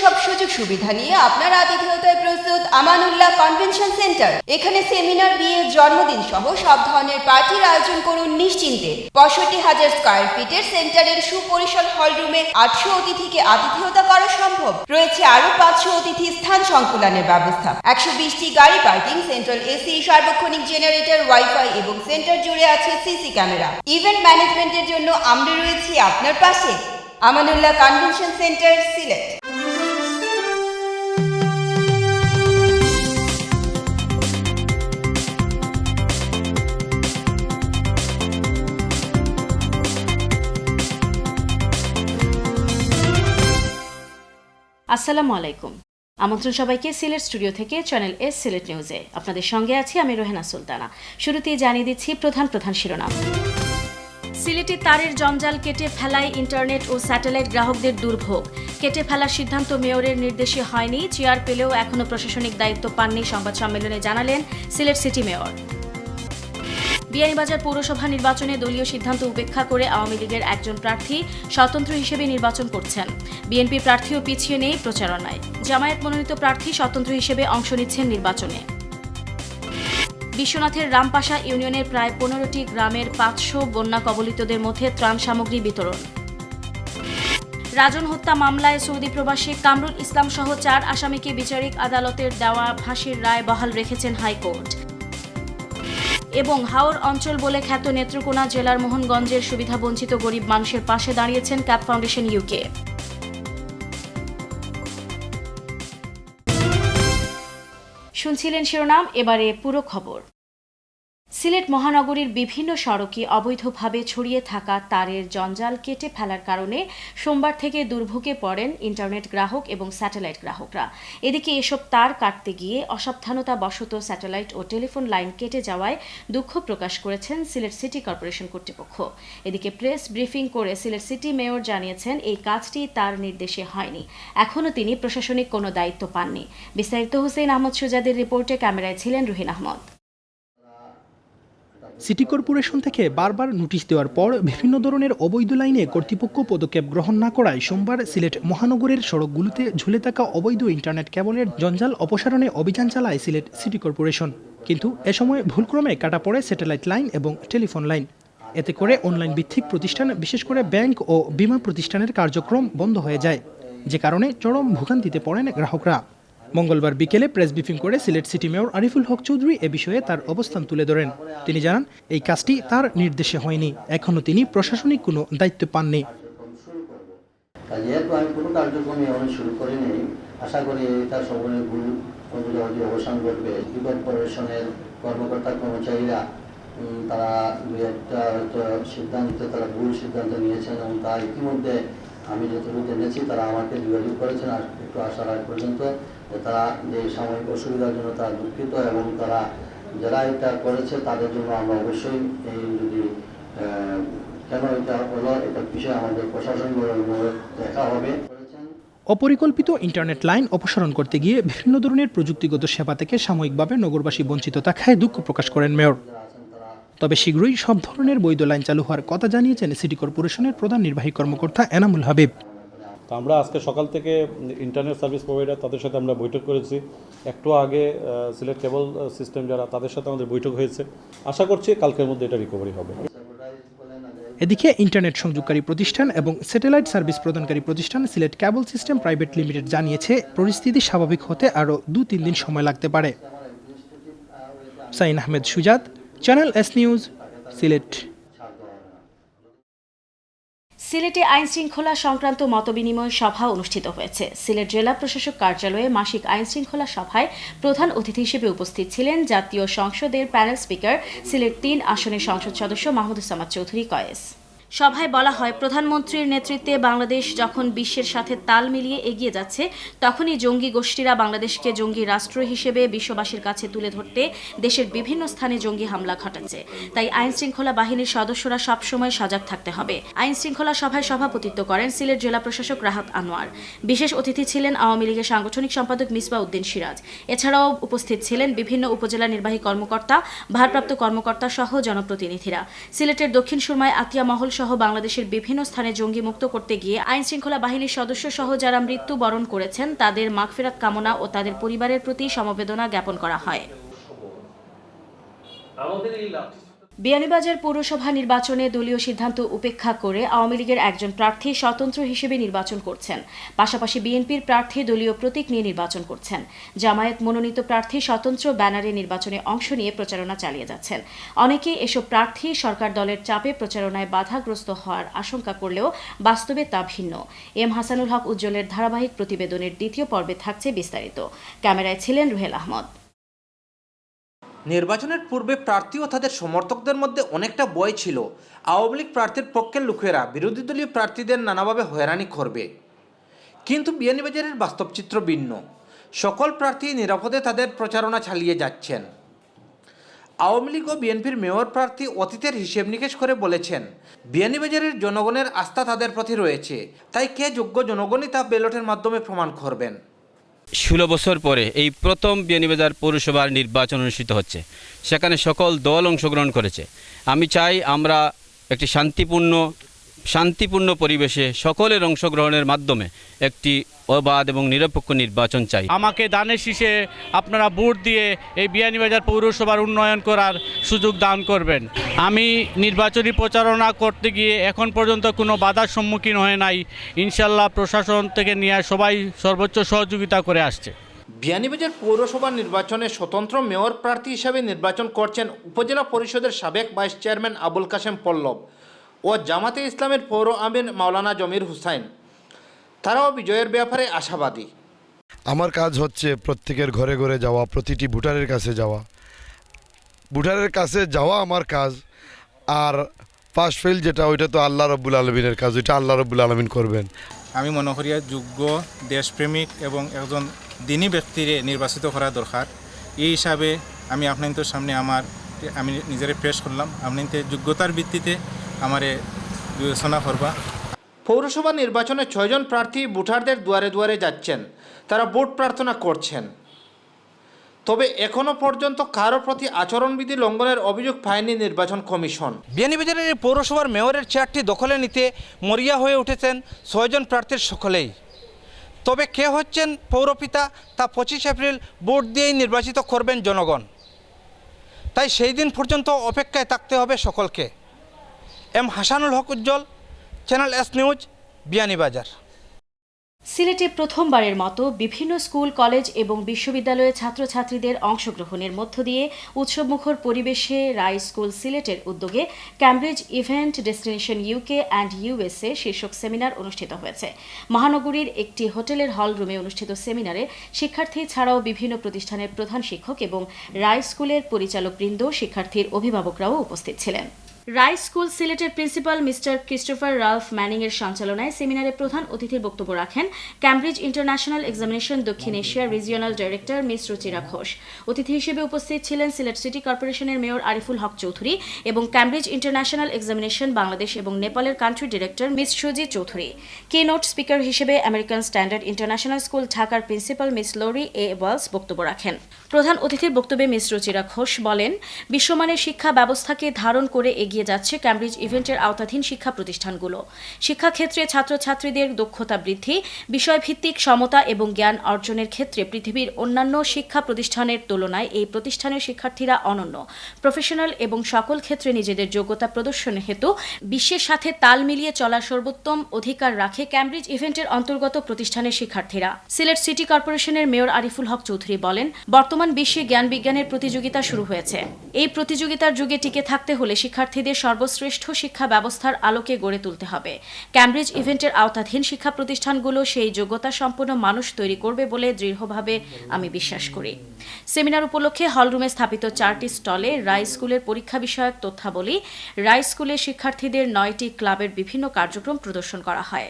সব সুযোগ সুবিধা নিয়ে আপনার আতিথেয়তায় প্রস্তুত আমানুল্লাহ কনভেনশন সেন্টার। এখানে সেমিনার, বিয়ে, জন্মদিন সহ সব ধরনের পার্টির আয়োজন করুন নিশ্চিন্তে। 65,000 স্কয়ার ফিটের সেন্টারের সুপরিসর হলরুমে 800 অতিথিকে আতিথেয়তা করা সম্ভব। রয়েছে আরো 500 অতিথি স্থান সংকুলানের ব্যবস্থা। 120টি গাড়ি পার্কিং, সেন্ট্রাল এসি, সার্বক্ষণিক জেনারেটর, ওয়াইফাই এবং সেন্টার জুড়ে আছে সিসি ক্যামেরা। ইভেন্ট ম্যানেজমেন্টের জন্য আমরা রয়েছি আপনার পাশে। Amanullah convention centre, Sylhet. আসসালামু আলাইকুম। আমন্ত্রণ সবাইকে সিলেট স্টুডিও থেকে চ্যানেল এস সিলেট নিউজে। আপনাদের সঙ্গে আছি আমি রোহেনা সুলতানা। শুরুতেই জানিয়ে দিচ্ছি প্রধান শিরোনাম। সিলেটে তারের জঞ্জাল কেটে ফেলায় ইন্টারনেট ও স্যাটেলাইট গ্রাহকদের দুর্ভোগ। কেটে ফেলার সিদ্ধান্ত মেয়রের নির্দেশে হয়নি, চেয়ার পেলেও এখনও প্রশাসনিক দায়িত্ব পাননি, সংবাদ সম্মেলনে জানালেন সিলেট সিটি মেয়র। বিয়ানীবাজার পৌরসভা নির্বাচনে দলীয় সিদ্ধান্ত উপেক্ষা করে আওয়ামী লীগের একজন প্রার্থী স্বতন্ত্র হিসেবে নির্বাচন করছেন। বিএনপি প্রার্থীও পিছিয়ে নেই প্রচারণায়। জামায়াত মনোনীত প্রার্থী স্বতন্ত্র হিসেবে অংশ নিচ্ছেন নির্বাচনে। বিশ্বনাথের রামপাশা ইউনিয়নের প্রায় 15টি গ্রামের 500 বন্যা কবলিতদের মধ্যে ত্রাণ সামগ্রী বিতরণ। রাজন হত্যা মামলায় সৌদি প্রবাসী কামরুল ইসলাম সহ 4 আসামিকে বিচারিক আদালতের দেওয়া ফাঁসির রায় বহাল রেখেছেন হাইকোর্ট। এবং হাওর অঞ্চল বলে খ্যাত নেত্রকোনা জেলার মোহনগঞ্জের সুবিধাবঞ্চিত গরিব মানুষের পাশে দাঁড়িয়েছেন ক্যাপ ফাউন্ডেশন ইউকে। শুনছিলেন শিরোনাম, এবারে পুরো খবর। সিলেট মহানগরীর বিভিন্ন সড়কে অবৈধভাবে ছড়িয়ে থাকা তারের জঞ্জাল কেটে ফেলার কারণে সোমবার থেকে দুর্ভোগে পড়েন ইন্টারনেট গ্রাহক এবং স্যাটেলাইট গ্রাহকরা। এদিকে এসব তার কাটতে গিয়ে অসাবধানতাবশত স্যাটেলাইট ও টেলিফোন লাইন কেটে যাওয়ায় দুঃখ প্রকাশ করেছেন সিলেট সিটি কর্পোরেশন কর্তৃপক্ষ। এদিকে প্রেস ব্রিফিং করে সিলেট সিটি মেয়র জানিয়েছেন এই কাজটি তার নির্দেশে হয়নি, এখনও তিনি প্রশাসনিক কোনো দায়িত্ব পাননি। বিস্তারিত হোসেন আহমদ সুজাদের রিপোর্টে ক্যামেরায় ছিলেন রুহিন আহমদ। সিটি কর্পোরেশন থেকে বারবার নোটিশ দেওয়ার পর বিভিন্ন ধরনের অবৈধ লাইনে কর্তৃপক্ষ পদক্ষেপ গ্রহণ না করায় সোমবার সিলেট মহানগরের সড়কগুলোতে ঝুলে থাকা অবৈধ ইন্টারনেট কেবলের জঞ্জাল অপসারণে অভিযান চালায় সিলেট সিটি কর্পোরেশন। কিন্তু এ সময় ভুলক্রমে কাটা পড়ে স্যাটেলাইট লাইন এবং টেলিফোন লাইন। এতে করে অনলাইন ভিত্তিক প্রতিষ্ঠান, বিশেষ করে ব্যাংক ও বীমা প্রতিষ্ঠানের কার্যক্রম বন্ধ হয়ে যায়, যে কারণে চরম ভোগান্তিতে পড়েন গ্রাহকরা। মঙ্গলবার বিকেলে প্রেস ব্রিফিং করে সিলেট সিটি মেয়র আরিফুল হক চৌধুরী এ বিষয়ে তার অবস্থান তুলে ধরেন। তিনি জানান, এই কাজটি তার নির্দেশে হয়নি, এখনও তিনি প্রশাসনিক কোনো দায়িত্ব পাননি। যেহেতু আমি কোনো কার্যক্রমে শুরু করিনি, আশা করি এটা সকলের ভুল অবসান ঘটবে। সিটি কর্পোরেশনের কর্মকর্তা কর্মচারীরা তারা দু একটা সিদ্ধান্ত, তারা ভুল সিদ্ধান্ত নিয়েছেন এবং তা ইতিমধ্যে আমি যতটুকু জেনেছি তারা আমাকে যোগাযোগ করেছেন আর একটু আসার আগ পর্যন্ত। তারা যে সাময়িক অসুবিধার জন্য তারা দুঃখিত এবং তারা যারা এটা করেছে তাদের জন্য আমরা অবশ্যই এই যদি কেন এটা হলো এটা বিষয়ে আমাদের প্রশাসনিকভাবে দেখা হবে। অপরিকল্পিত ইন্টারনেট লাইন অপসারণ করতে গিয়ে বিভিন্ন ধরনের প্রযুক্তিগত সেবা থেকে সাময়িকভাবে নগরবাসী বঞ্চিত থাকায় দুঃখ প্রকাশ করেন মেয়র। তবে শীঘ্রই সব ধরনের বৈধ লাইন চালু হওয়ার কথা জানিয়েছেন সিটি কর্পোরেশনের প্রধান নির্বাহী কর্মকর্তা এনামুল হাবিব। তো আমরা আজকে সকাল থেকে ইন্টারনেট সার্ভিস প্রোভাইডার তাদের সাথে আমরা বৈঠক করেছি। একটু আগে সিলেট কেবল সিস্টেম যারা, তাদের সাথে আমাদের বৈঠক হয়েছে। আশা করছি কালকের মধ্যে এটা রিকভারি হবে। এদিকে ইন্টারনেট সংযোগকারী প্রতিষ্ঠান এবং স্যাটেলাইট সার্ভিস প্রদানকারী প্রতিষ্ঠান সিলেট কেবল সিস্টেম প্রাইভেট লিমিটেড জানিয়েছে পরিস্থিতি স্বাভাবিক হতে আরও 2-3 দিন সময় লাগতে পারে। সাইন আহমেদ সুজাত, চ্যানেল এস নিউজ, সিলেট। সিলেটে আইন শৃঙ্খলা সংক্রান্ত মতবিনিময় সভা অনুষ্ঠিত হয়েছে। সিলেট জেলা প্রশাসক কার্যালয়ে মাসিক আইন শৃঙ্খলা সভায় প্রধান অতিথি হিসেবে উপস্থিত ছিলেন জাতীয় সংসদের প্যানেল স্পিকার, সিলেট 3 আসনের সংসদ সদস্য মাহমুদুজ্জামান চৌধুরী কয়েস। সভায় বলা হয়, প্রধানমন্ত্রীর নেতৃত্বে বাংলাদেশ যখন বিশ্বের সাথে তাল মিলিয়ে এগিয়ে যাচ্ছে, তখনই জঙ্গি গোষ্ঠীরা বাংলাদেশকে জঙ্গি রাষ্ট্র হিসেবে বিশ্ববাসীর কাছে তুলে ধরতে দেশের বিভিন্ন স্থানে জঙ্গি হামলা ঘটাচ্ছে। তাই আইন শৃঙ্খলা বাহিনীর সদস্যরা সবসময় সজাগ থাকতে হবে। আইন শৃঙ্খলা সভায় সভাপতিত্ব করেন সিলেট জেলা প্রশাসক রাহাত আনোয়ার। বিশেষ অতিথি ছিলেন আওয়ামী লীগের সাংগঠনিক সম্পাদক মিসবাহ উদ্দিন সিরাজ। এছাড়াও উপস্থিত ছিলেন বিভিন্ন উপজেলা নির্বাহী কর্মকর্তা, ভারপ্রাপ্ত কর্মকর্তা সহ জনপ্রতিনিধিরা। সিলেটের দক্ষিণ সুরমায় আতিয়া মহল সহ সহ বাংলাদেশের বিভিন্ন স্থানে জঙ্গি মুক্ত করতে গিয়ে আইন শৃঙ্খলা বাহিনীর সদস্য সহ যারা মৃত্যুবরণ করেছেন তাদের মাগফিরাত কামনা ও তাদের পরিবারের প্রতি সমবেদনা জ্ঞাপন করা হয়। বিয়ানীবাজার পৌরসভা নির্বাচনে দলীয় সিদ্ধান্ত উপেক্ষা করে আওয়ামী লীগের একজন প্রার্থী স্বতন্ত্র হিসেবে নির্বাচন করছেন। পাশাপাশি বিএনপির প্রার্থী দলীয় প্রতীক নিয়ে নির্বাচন করছেন। জামায়াত মনোনীত প্রার্থী স্বতন্ত্র ব্যানারে নির্বাচনে অংশ নিয়ে প্রচারণা চালিয়ে যাচ্ছেন। অনেকেই এসব প্রার্থী সরকার দলের চাপে প্রচারণায় বাধাগ্রস্ত হওয়ার আশঙ্কা করলেও বাস্তবে তা ভিন্ন। এম হাসানুল হক উজ্জ্বলের ধারাবাহিক প্রতিবেদনের দ্বিতীয় পর্বে থাকছে বিস্তারিত। ক্যামেরায় ছিলেন রুহেল আহমদ। নির্বাচনের পূর্বে প্রার্থী ও তাদের সমর্থকদের মধ্যে অনেকটা ভয় ছিল আওয়ামী লীগ প্রার্থীর পক্ষের লোকেরা বিরোধী দলীয় প্রার্থীদের নানাভাবে হয়রানি করবে। কিন্তু বিয়ানীবাজারের বাস্তব চিত্র ভিন্ন। সকল প্রার্থী নিরাপদে তাদের প্রচারণা চালিয়ে যাচ্ছেন। আওয়ামী লীগ ও বিএনপির মেয়র প্রার্থী অতীতের হিসেব নিকেশ করে বলেছেন, বিয়ানীবাজারের জনগণের আস্থা তাদের প্রতি রয়েছে, তাই কে যোগ্য জনগণই তা ব্যালটের মাধ্যমে প্রমাণ করবেন। 16 বছর পরে এই প্রথম বিয়ানীবাজার পৌরসভার নির্বাচন অনুষ্ঠিত হচ্ছে। সেখানে সকল দল অংশগ্রহণ করেছে। আমি চাই আমরা একটি শান্তিপূর্ণ পরিবেশে সকলের অংশগ্রহণের মাধ্যমে একটি অবাধ এবং নিরপেক্ষ নির্বাচন চাই। আমাকে দানের শীষে আপনারা ভোট দিয়ে এই বিয়ানীবাজার পৌরসভার উন্নয়ন করার সুযোগ দান করবেন। আমি নির্বাচনী প্রচারণা করতে গিয়ে এখন পর্যন্ত কোনো বাধার সম্মুখীন হয়ে নাই। ইনশাল্লাহ প্রশাসন থেকে নিয়ে সবাই সর্বোচ্চ সহযোগিতা করে আসছে। বিয়ানীবাজার পৌরসভা নির্বাচনে স্বতন্ত্র মেয়র প্রার্থী হিসাবে নির্বাচন করছেন উপজেলা পরিষদের সাবেক ভাইস চেয়ারম্যান আবুল কাশেম পল্লব ও জামাতে ইসলামের পৌর আমির মাওলানা জমির হুসাইন। তারাও বিজয়ের ব্যাপারে আশাবাদী। আমার কাজ হচ্ছে প্রত্যেকের ঘরে ঘরে যাওয়া, প্রতিটি ভোটারের কাছে যাওয়া আমার কাজ। আর পাস ফেল যেটা, ওইটা তো আল্লাহ রব্বুল আলমিনের কাজ, ওইটা আল্লাহ রব্বুল আলমিন করবেন। আমি মনে করি যোগ্য দেশপ্রেমিক এবং একজন দিনী ব্যক্তিরে নির্বাচিত করা দরকার। এই হিসাবে আমি আপনাদের সামনে আমি নিজেরে পেশ করলাম। আপনাদের যোগ্যতার ভিত্তিতে আমারে বিবেচনা করবা। পৌরসভা নির্বাচনে 6 জন প্রার্থী ভোটারদের দুয়ারে দুয়ারে যাচ্ছেন। তারা ভোট প্রার্থনা করছেন। তবে এখনো পর্যন্ত কারো প্রতি আচরণবিধি লঙ্ঘনের অভিযোগ পায়নি নির্বাচন কমিশন। বিয়ানীবাজারের এই পৌরসভার মেয়রের চেয়ারটি দখলে নিতে মরিয়া হয়ে উঠেছেন 6 জন প্রার্থীর সকলেই। তবে কে হচ্ছেন পৌরপিতা তা 25 এপ্রিল ভোট দিয়েই নির্বাচিত করবেন জনগণ। তাই সেই দিন পর্যন্ত অপেক্ষায় থাকতে হবে সকলকে। এম হাসানুল হক উজ্জ্বল, চ্যানেল এস নিউজ, বিয়ানীবাজার। সিলেটে প্রথমবারের মতো বিভিন্ন স্কুল, কলেজ এবং বিশ্ববিদ্যালয়ের ছাত্রছাত্রীদের অংশগ্রহণের মধ্য দিয়ে উৎসবমুখর পরিবেশে রাই স্কুল সিলেটের উদ্যোগে Cambridge event destination UK and USA শীর্ষক সেমিনার অনুষ্ঠিত হয়েছে। মহানগরীর একটি হোটেলের হল রুমে অনুষ্ঠিত সেমিনারে শিক্ষার্থী ছাড়াও বিভিন্ন প্রতিষ্ঠানের প্রধান শিক্ষক এবং রাই স্কুলের পরিচালকবৃন্দ, শিক্ষার্থীর অভিভাবকরাও উপস্থিত ছিলেন। রাই স্কুল সিলেটের প্রিন্সিপাল মিস্টার ক্রিস্টোফার রালফ ম্যানিং এর সঞ্চালনায় সেমিনারে প্রধান অতিথির বক্তব্য রাখেন ক্যামব্রিজ ইন্টারন্যাশনাল এক্সামিনেশন দক্ষিণ এশিয়ার regional director miss Ruchira Ghosh. অতিথি হিসেবে উপস্থিত ছিলেন সিলেট সিটি কর্পোরেশনের মেয়র আরিফুল হক চৌধুরী এবং ক্যামব্রিজ ইন্টারন্যাশনাল এক্সামিনেশন বাংলাদেশ এবং নেপালের country director miss Sujit Chowdhury. Keynote speaker হিসেবে আমেরিকান স্ট্যান্ডার্ড ইন্টারন্যাশনাল স্কুল ঢাকার principal miss Laurie A Walls বক্তব্য রাখেন। প্রধান অতিথির বক্তব্যে মিস রুচিরা ঘোষ বলেন, বিশ্বমানের শিক্ষা ব্যবস্থাকে ধারণ করে এগিয়ে যাচ্ছে ক্যামব্রিজ ইভেন্টের আওতাধীন শিক্ষা প্রতিষ্ঠানগুলো। শিক্ষাক্ষেত্রে ছাত্রছাত্রীদের দক্ষতা বৃদ্ধি, বিষয়ভিত্তিক সমতা এবং জ্ঞান অর্জনের ক্ষেত্রে পৃথিবীর অন্যান্য শিক্ষা প্রতিষ্ঠানের তুলনায় এই প্রতিষ্ঠানের শিক্ষার্থীরা অনন্য, প্রফেশনাল এবং সকল ক্ষেত্রে নিজেদের যোগ্যতা প্রদর্শনের হেতু বিশ্বের সাথে তাল মিলিয়ে চলার সর্বোত্তম অধিকার রাখে ক্যামব্রিজ ইভেন্টের অন্তর্গত প্রতিষ্ঠানের শিক্ষার্থীরা। সিলেট সিটি কর্পোরেশনের মেয়র আরিফুল হক চৌধুরী বলেন, বর্তমান বিশ্বে জ্ঞান বিজ্ঞানের প্রতিযোগিতা শুরু হয়েছে। এই প্রতিযোগিতার যুগে টিকে থাকতে হলে শিক্ষার্থীদের সর্বশ্রেষ্ঠ শিক্ষা ব্যবস্থার আলোকে গড়ে তুলতে হবে। ক্যামব্রিজ ইভেন্টের আওতাধীন শিক্ষা প্রতিষ্ঠানগুলো সেই যোগ্যতা সম্পন্ন মানুষ তৈরি করবে বলে দৃঢ়ভাবে আমি বিশ্বাস করি। সেমিনার উপলক্ষে হলরুমে স্থাপিত 4টি স্টলে রাই স্কুলের পরীক্ষা বিষয়ক তথ্যাবলী, রাই স্কুলের শিক্ষার্থীদের 9টি ক্লাবের বিভিন্ন কার্যক্রম প্রদর্শন করা হয়।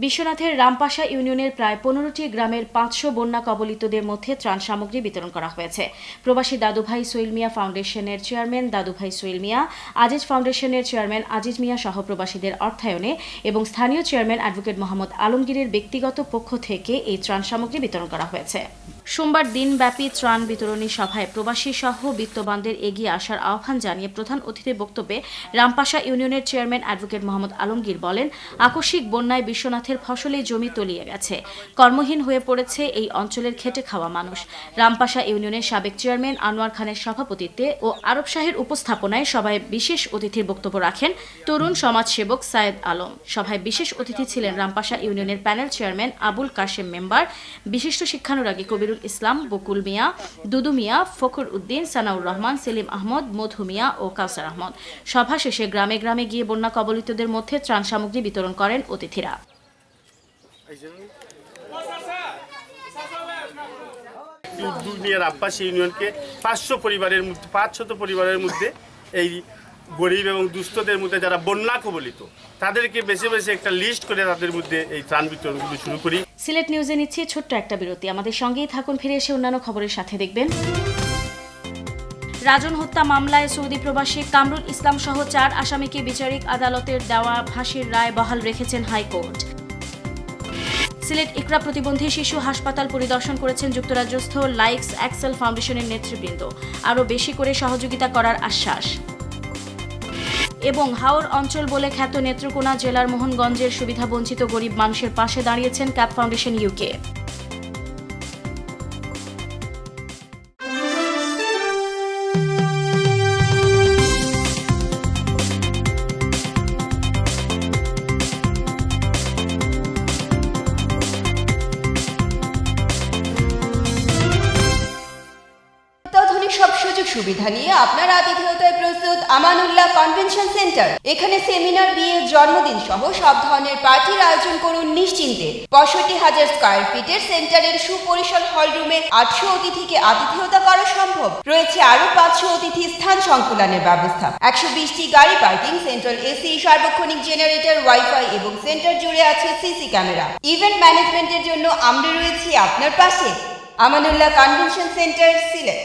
বিশ্বনাথের রামপাশা ইউনিয়নের প্রায় 15টি গ্রামের 500 বন্যা কবলিতদের মধ্যে ত্রাণ সামগ্রী বিতরণ করা হয়েছে। প্রবাসী দাদুভাই সোহেল মিয়া ফাউন্ডেশনের চেয়ারম্যান দাদুভাই সোহেল মিয়া, আজিজ ফাউন্ডেশনের চেয়ারম্যান আজিজ মিয়া সহ প্রবাসীদের অর্থায়নে এবং স্থানীয় চেয়ারম্যান অ্যাডভোকেট মোহাম্মদ আলমগীরের ব্যক্তিগত পক্ষ থেকে এই ত্রাণ সামগ্রী বিতরণ করা হয়েছে। সোমবার দিনব্যাপী ত্রাণ বিতরণী সভায় প্রবাসী সহ বিত্তবানদের এগিয়ে আসার আহ্বান জানিয়ে প্রধান অতিথির বক্তব্যে রামপাশা ইউনিয়নের চেয়ারম্যান অ্যাডভোকেট মোহাম্মদ আলমগীর বলেন, আকস্মিক বন্যায় বিশ্বনাথের ফসলি জমি তলিয়ে গেছে। কর্মহীন হয়ে পড়েছে এই অঞ্চলের খেটে খাওয়া মানুষ। রামপাশা ইউনিয়নের সাবেক চেয়ারম্যান আনোয়ার খানের সভাপতিত্বে ও আরব শাহের উপস্থাপনায় সভায় বিশেষ অতিথির বক্তব্য রাখেন তরুণ সমাজসেবক সায়েদ আলম। সভায় বিশেষ অতিথি ছিলেন রামপাশা ইউনিয়নের panel chairman Abul Kashem member, বিশিষ্ট শিক্ষানুরাগী কবিরুল ইসলাম, বকুল মিয়া, দুদু মিয়া, ফখর উদ্দিন, সানাউর রহমান, সেলিম আহমদ, মধু মিয়া ও কাউসার আহমদ। সভা শেষে গ্রামে গ্রামে গিয়ে বন্যা কবলিতদের মধ্যে ত্রাণ সামগ্রী বিতরণ করেন অতিথিরা। রামপাশা ইউনিয়নকে 500 পরিবারের মধ্যে এই গরিব এবং দুস্থদের মধ্যে যারা বন্যা কবলিত তাদেরকে বেছে বেছে একটা লিস্ট করে তাদের মধ্যে এই ত্রাণ বিতরণগুলো শুরু করি। সিলেট নিউজে নিচ্ছি ছোট্ট একটা বিরতি। আমাদের সঙ্গেই থাকুন, ফিরে এসে অন্যান্য খবরের সাথে দেখবেন। রাজন হত্যা মামলায় সৌদি প্রবাসী কামরুল ইসলাম সহ 4 আসামিকে বিচারিক আদালতের দেওয়া ফাঁসির রায় বহাল রেখেছেন হাইকোর্ট। সিলেট ইকরা প্রতিবন্ধী শিশু হাসপাতাল পরিদর্শন করেছেন যুক্তরাজ্যস্থ লাইকস এক্সেল ফাউন্ডেশনের নেতৃবৃন্দ। আরও বেশি করে সহযোগিতা করার আশ্বাস। এবং হাওর অঞ্চল বলে খ্যাত নেত্রকোনা জেলার মোহনগঞ্জের সুবিধাবঞ্চিত গরিব মানুষের পাশে দাঁড়িয়েছেন ক্যাপ ফাউন্ডেশন ইউকে। সব সুযোগ সুবিধা নিয়ে আপনার আতিথেয়তায় প্রস্তুত আমানুল্লাহ কনভেনশন সেন্টার। এখানে সেমিনার, বিয়ে, জন্মদিন সহ সব ধরনের পার্টির আয়োজন করুন নিশ্চিন্তে। 65,000 স্কয়ার ফিটের সেন্টারের সুপরিসর হলরুমে 800 অতিথিকে আতিথেয়তা করা সম্ভব। রয়েছে আরো 500 অতিথি স্থান সংকুলানের ব্যবস্থা। 120টি গাড়ি পার্কিং, সেন্ট্রাল এসি, সার্বক্ষণিক জেনারেটর, ওয়াইফাই এবং সেন্টার জুড়ে আছে সিসি ক্যামেরা। ইভেন্ট ম্যানেজমেন্টের জন্য আমরা রয়েছি আপনার পাশে। Amanullah convention centre, Sylhet.